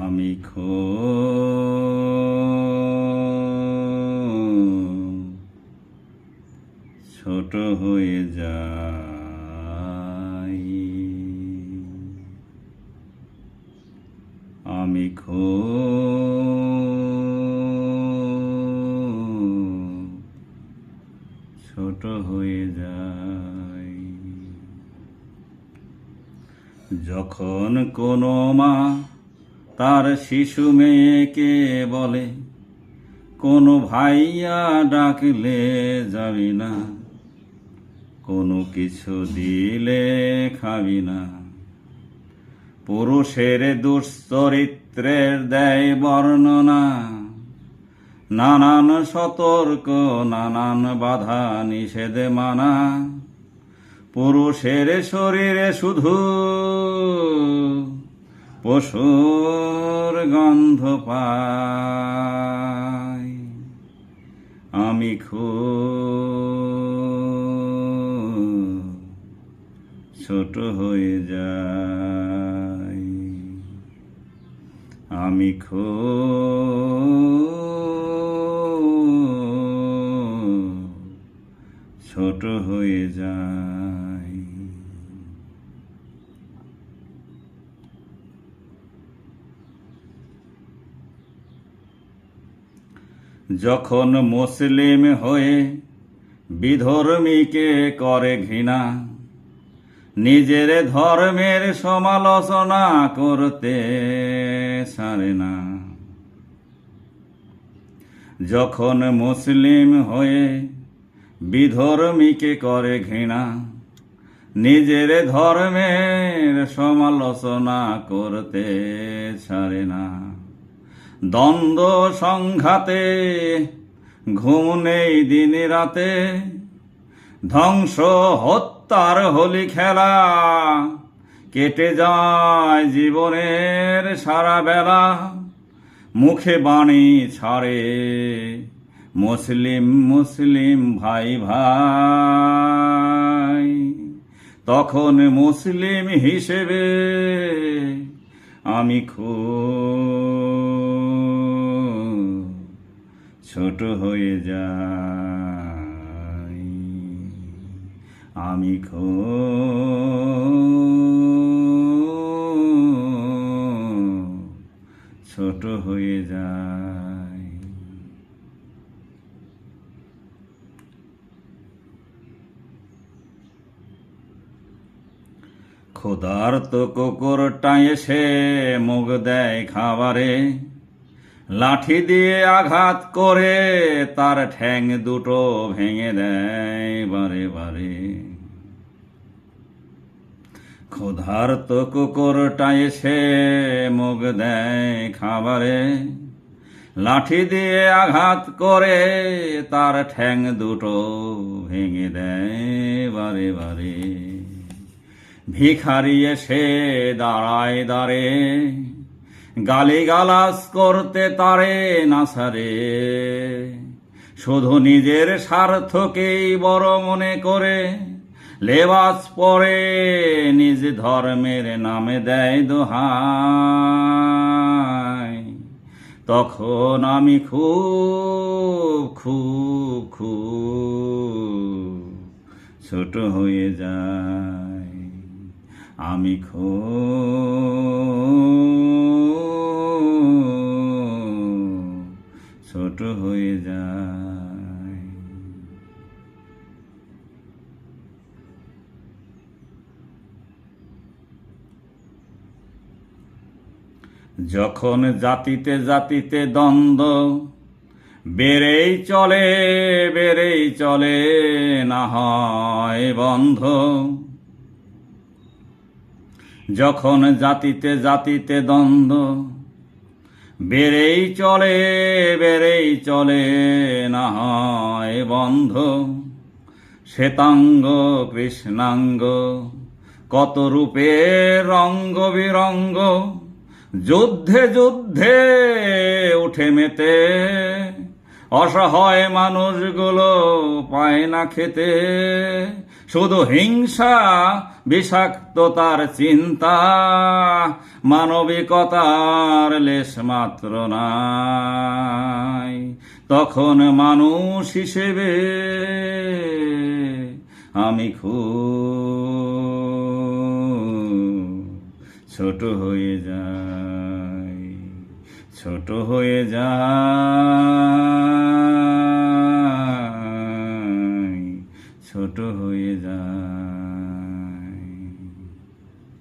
আমি ছোট হয়ে যাই, আমি ছোট হয়ে যাই। যখন কোনো মা তার শিশু মেয়েকে বলে, কোনো ভাইয়া ডাকলে যাবি না, কোনো কিছু দিলে খাবি না, পুরুষের দুশ্চরিত্রের দেয় বর্ণনা, নানান সতর্ক নানান বাধা নিষেধ মানা, পুরুষের শরীরে শুধু পশুর গন্ধ পাই। আমি ছোট হয়ে যাই, আমি ছোট হয়ে যাই। যখন মুসলিম হয়ে বিধর্মীকে করে ঘৃণা, নিজের ধর্মের সমালোচনা করতে ছাড়ে না। যখন মুসলিম হয়ে বিধর্মীকে করে ঘৃণা, নিজের ধর্মের সমালোচনা করতে ছাড়ে না। দ্বন্দ্ব সংঘাতে ঘুম নেই দিন রাতে, ধ্বংস হত্যার হোলি খেলা, কেটে যায় জীবনের সারা বেলা। মুখে বাণী ছাড়ে মুসলিম মুসলিম ভাই ভাই, তখন মুসলিম হিসেবে আমি ছোট হয়ে যাই, আমি ছোট হয়ে যাই। ক্ষুধার্ত কুকুরটা এসে মুখ দেয় খাবারে, লাঠি দিয়ে আঘাত করে তার ঠ্যাং দুটো ভেঙে দেয় বারে বারে। ক্ষুধার্ত কুকুরটা এসে মুখ দেয় খাবারে, লাঠি দিয়ে আঘাত করে তার ঠ্যাং দুটো ভেঙে দেয় বারে বারে। ভিখারি এসে দাঁড়ায় দাঁড়ে, গালিগালাজ করতে তারে না ছাড়ে, শুধু নিজের স্বার্থকেই বড় মনে করে লেবাস পরে নিজ ধর্মের নামে দেয় দোহাই। তখন আমি খুব ছোট হয়ে যাই, আমি ছোট হয়ে যাই। যখন জাতিতে জাতিতে দ্বন্দ্ব বেড়েই চলে না হয় বন্ধ, যখন জাতিতে জাতিতে দ্বন্দ্ব বেড়েই চলে না হয় বন্ধ, শ্বেতাঙ্গ কৃষ্ণাঙ্গ কত রূপের রঙ্গ বিরঙ্গ, যুদ্ধে যুদ্ধে উঠে মেতে অসহায় মানুষগুলো পায় না খেতে, শুধু হিংসা বিষাক্ততার চিন্তা, মানবিকতার লেশ মাত্র নাই। তখন মানুষ হিসেবে আমি খুব ছোট হয়ে যাই, ছোট হয়ে যাই, ছোট হয়ে যাই।